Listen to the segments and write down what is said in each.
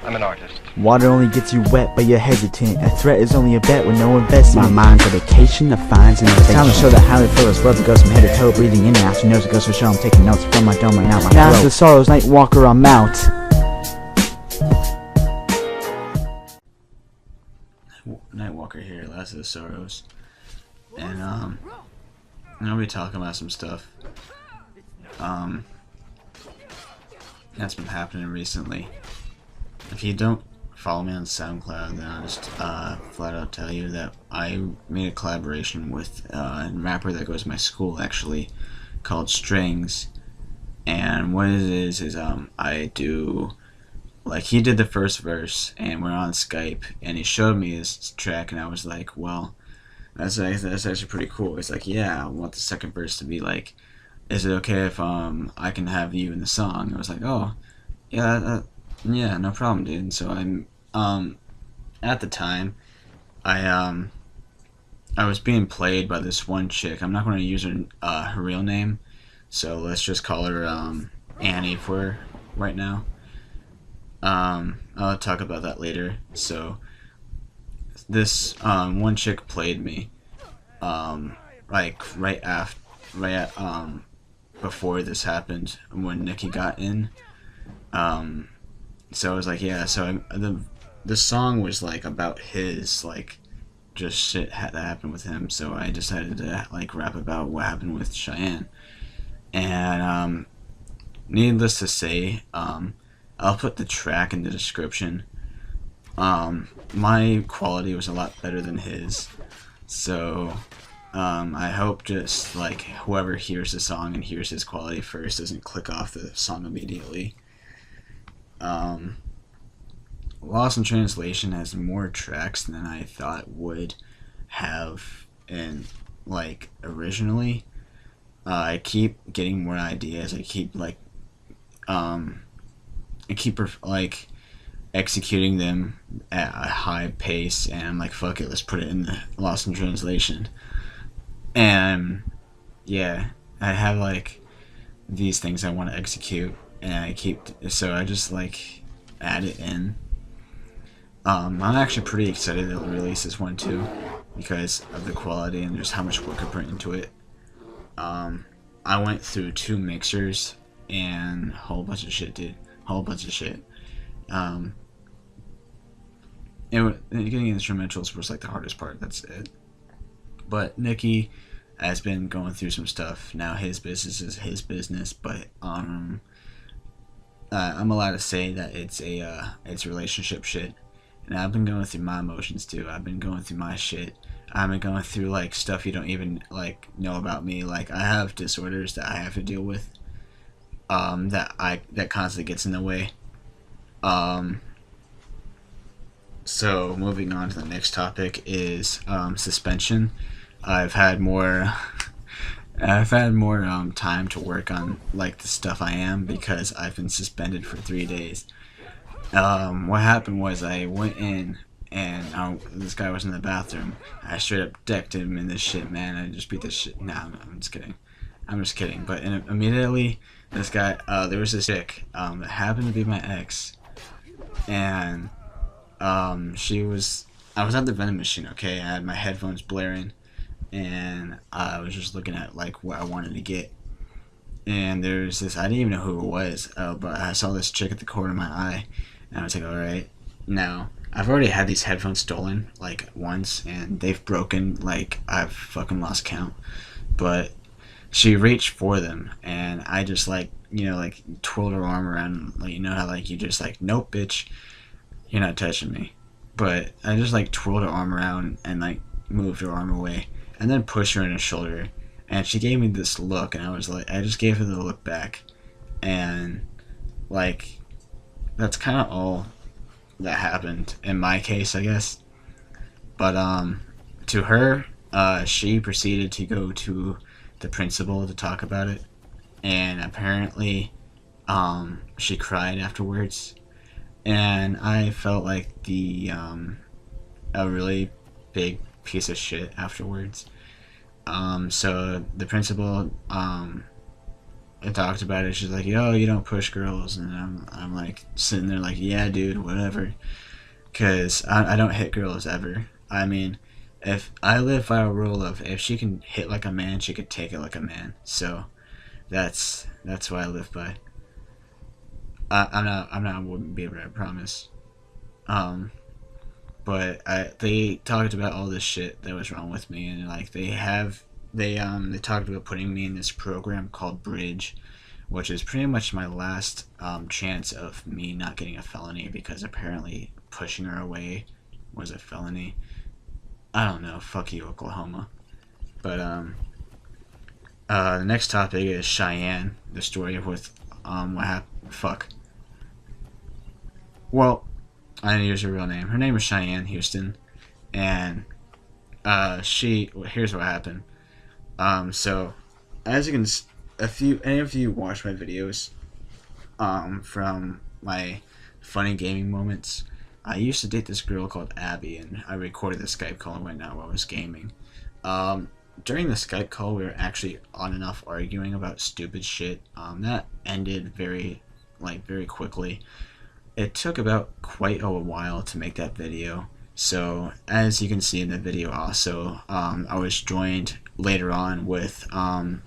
I'm an artist. Water only gets you wet, but you're hesitant. A threat is only a bet with no investment. My mind's a vacation of finds and it's time to show that highly full of world. It goes from head to toe, breathing in and out. Your nose it goes for show. I'm taking notes from my dome right now. My Last of the Sorrows, Nightwalker, I'm out. Nightwalker here, Last of the Sorrows. And I'll be talking about some stuff that's been happening recently. If you don't follow me on SoundCloud, then I'll just flat out tell you that I made a collaboration with a rapper that goes to my school, actually, called Strings. And what it is I do, like, he did the first verse and we're on Skype and he showed me his track and I was like, well, that's actually pretty cool. He's like, yeah, I want the second verse to be like, is it okay if I can have you in the song? I was like, oh, yeah, yeah, no problem, dude. And so I'm at the time I was being played by this one chick. I'm not going to use her real name, so let's just call her Annie for right now. I'll talk about that later. So this one chick played me like before this happened, when Nikki got in. So I was like, yeah, so the song was like about his like just shit that happened with him, so I decided to like rap about what happened with Cheyenne. And needless to say, I'll put the track in the description. My quality was a lot better than his, so I hope just like whoever hears the song and hears his quality first doesn't click off the song immediately. Lost in Translation has more tracks than I thought would have, and like originally. I keep getting more ideas. I keep like executing them at a high pace, and I'm like, fuck it, let's put it in the Lost in Translation. And yeah, I have like these things I want to execute, and I just like add it in. I'm actually pretty excited to release this one too, because of the quality and just how much work I put into it. I went through 2 mixers and a whole bunch of shit, dude. Whole bunch of shit. Getting instrumentals was like the hardest part. That's it. But Nicky has been going through some stuff. Now his business is his business, but I'm allowed to say that it's relationship shit. And I've been going through my emotions too. I've been going through my shit. I've been going through like stuff you don't even like know about me. Like I have disorders that I have to deal with. That constantly gets in the way. So moving on to the next topic is suspension. I've had more time to work on like the stuff I am, because I've been suspended for 3 days. What happened was I went in and this guy was in the bathroom. I straight up decked him in this shit, man. I just beat this shit. Nah, no, I'm just kidding. But immediately, this guy, there was this chick that happened to be my ex, and I was at the vending machine. Okay, I had my headphones blaring, and I was just looking at like what I wanted to get. And there's this, I didn't even know who it was, but I saw this chick at the corner of my eye, and I was like, alright. Now, I've already had these headphones stolen, like, once, and they've broken, like, I've fucking lost count. But she reached for them, and I just, like, you know, like, twirled her arm around, like, you know how, like, you just, like, nope, bitch, you're not touching me. But I just, like, twirled her arm around and, like, moved her arm away, and then pushed her in her shoulder. And she gave me this look, and I was like, I just gave her the look back, and like, that's kind of all that happened in my case, I guess. But to her, she proceeded to go to the principal to talk about it, and apparently, she cried afterwards, and I felt like a really big piece of shit afterwards. So the principal I talked about it. She's like, "Yo, you don't push girls," and I'm like sitting there like, "Yeah, dude, whatever." Because I don't hit girls ever. I mean, if I live by a rule of if she can hit like a man, she could take it like a man. So that's what I live by. I wouldn't be able to promise. Um, but they talked about all this shit that was wrong with me, and like they talked about putting me in this program called Bridge, which is pretty much my last chance of me not getting a felony, because apparently pushing her away was a felony. I don't know. Fuck you, Oklahoma. But the next topic is Cheyenne, the story of with what happened. Fuck. Well, I didn't use her real name. Her name is Cheyenne Houston, and here's what happened. So as you can, if you any of you watch my videos, from my funny gaming moments, I used to date this girl called Abby, and I recorded the Skype call right now while I was gaming. During the Skype call, we were actually on and off arguing about stupid shit. That ended very quickly. It took about quite a while to make that video. So as you can see in the video, also, I was joined later on with my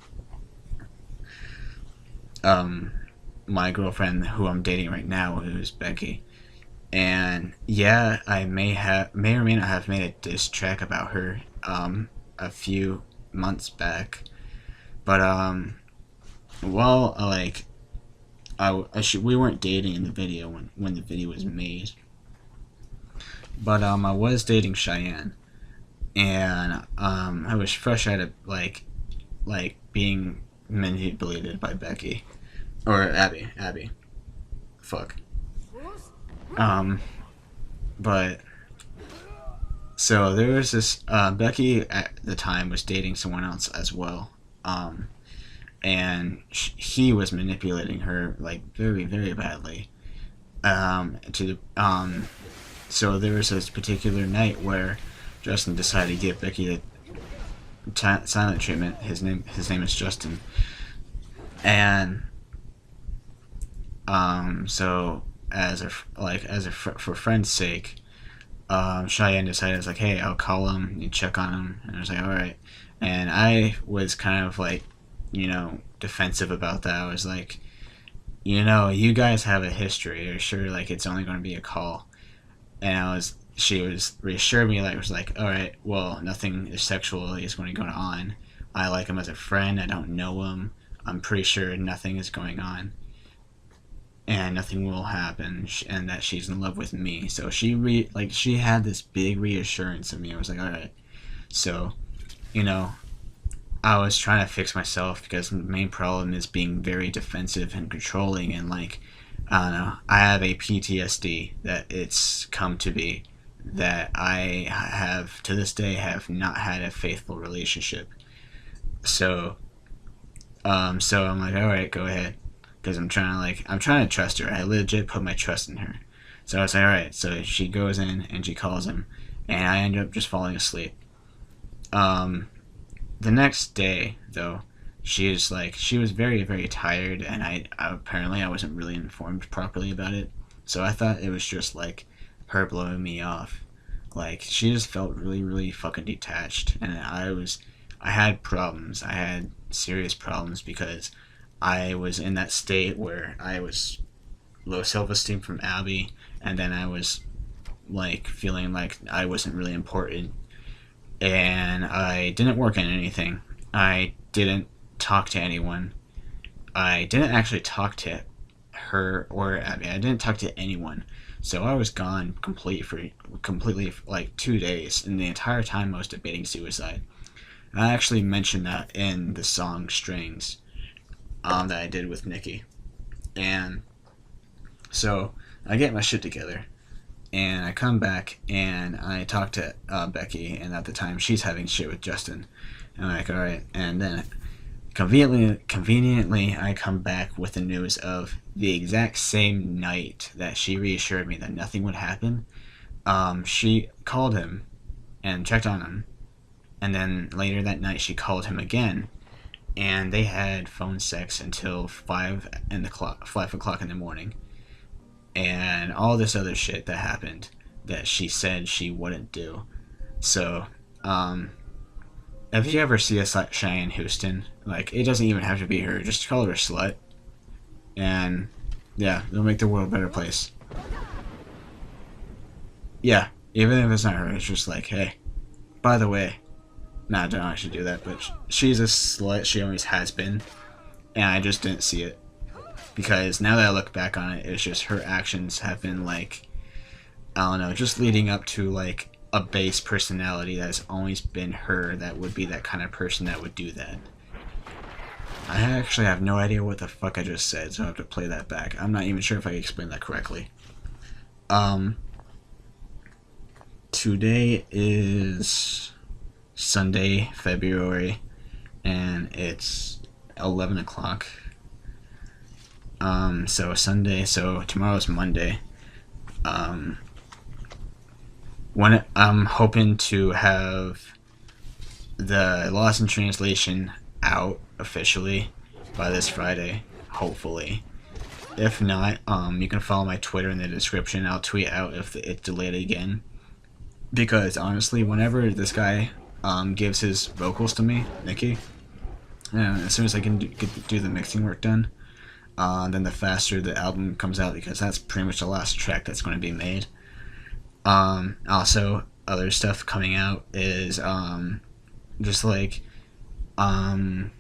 girlfriend, who I'm dating right now, who's Becky. And yeah, I may or may not have made a diss track about her a few months back, but well, like we weren't dating in the video when the video was made, but I was dating Cheyenne, and I was fresh out of like being manipulated by Becky or Abby. Fuck. But so there was this Becky at the time was dating someone else as well, and he was manipulating her like very very badly. To the so there was this particular night where Justin decided to give Becky the silent treatment. His name is Justin, and so for friend's sake, Cheyenne decided, it's like, hey, I'll call him and check on him, and I was like, all right. And I was kind of like, defensive about that. I was like, you guys have a history. Are sure like it's only going to be a call? And she was reassured me, like, was like, all right, well, nothing sexual is going to go on. I like him as a friend. I don't know him. I'm pretty sure nothing is going on, and nothing will happen, and that she's in love with me. So she had this big reassurance of me. I was like, all right. So, I was trying to fix myself, because the main problem is being very defensive and controlling, and like, I don't know, I have a PTSD that it's come to be, that I have to this day have not had a faithful relationship. So I'm like, all right, go ahead, because I'm trying to trust her. I legit put my trust in her. So I was like, all right. So she goes in and she calls him, and I end up just falling asleep. The next day, though, she was very very tired, and I apparently I wasn't really informed properly about it. So I thought it was just like her blowing me off. Like, she just felt really really fucking detached, and I had problems. I had serious problems, because I was in that state where I was low self-esteem from Abby, and then I was like feeling like I wasn't really important, and I didn't work on anything. I didn't talk to anyone. I didn't actually talk to her or Abby. I didn't talk to anyone. So I was gone completely for like 2 days, and the entire time I was debating suicide. I actually mentioned that in the song Strings, that I did with Nikki. And so I get my shit together, and I come back, and I talk to Becky, and at the time she's having shit with Justin. And I'm like, all right. And then conveniently I come back with the news of the exact same night that she reassured me that nothing would happen. She called him and checked on him, and then later that night she called him again, and they had phone sex until 5 o'clock in the morning, and all this other shit that happened that she said she wouldn't do. So, if you ever see a Cheyenne Houston, like, it doesn't even have to be her, just call her a slut, and yeah, it'll make the world a better place. Yeah, even if it's not her, it's just like, hey, by the way, nah, I don't actually do that, but she's a slut, she always has been, and I just didn't see it. Because now that I look back on it, it's just her actions have been like, I don't know, just leading up to like a base personality that's always been her, that would be that kind of person that would do that. I actually have no idea what the fuck I just said, so I have to play that back. I'm not even sure if I explained that correctly. Today is Sunday, February, and it's 11 o'clock. So tomorrow's Monday. When I'm hoping to have the Lost in Translation out officially by this Friday, hopefully. If not, you can follow my Twitter in the description. I'll tweet out if it's delayed again. Because honestly, whenever this guy gives his vocals to me, Nikki, as soon as I can do the mixing work done, then the faster the album comes out, because that's pretty much the last track that's going to be made. Also, other stuff coming out is just like other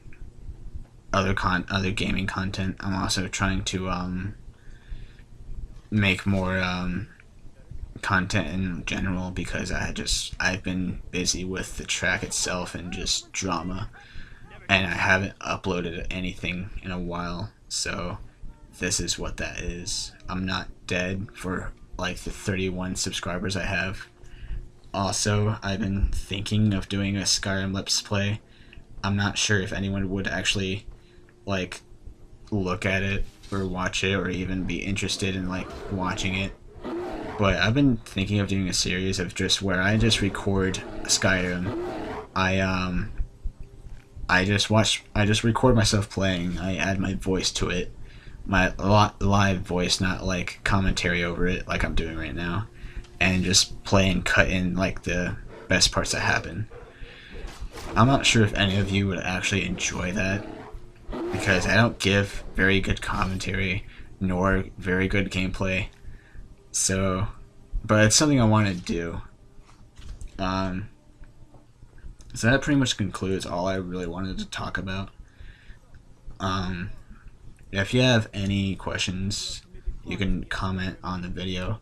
gaming content. I'm also trying to make more content in general, because I've been busy with the track itself and just drama, and I haven't uploaded anything in a while. So this is what that is. I'm not dead for like the 31 subscribers I have. Also, I've been thinking of doing a Skyrim Let's Play. I'm not sure if anyone would actually like look at it or watch it or even be interested in like watching it. But I've been thinking of doing a series of just where I just record Skyrim. I just record myself playing. I add my voice to it. My live voice, not like commentary over it like I'm doing right now. And just play and cut in like the best parts that happen. I'm not sure if any of you would actually enjoy that, because I don't give very good commentary nor very good gameplay. So, but it's something I want to do. So that pretty much concludes all I really wanted to talk about. If you have any questions, you can comment on the video.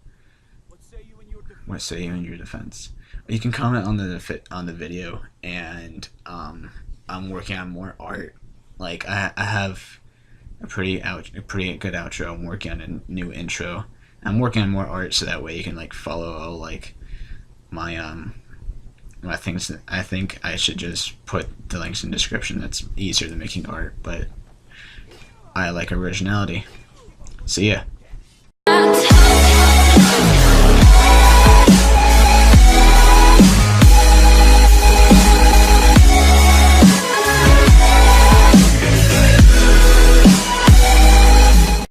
What say you in your defense? You can comment on the video, and I'm working on more art. Like I have a pretty good outro. I'm working on a new intro. I'm working on more art, so that way you can like follow like my things. That I think I should just put the links in the description. That's easier than making art, but I like originality. See ya.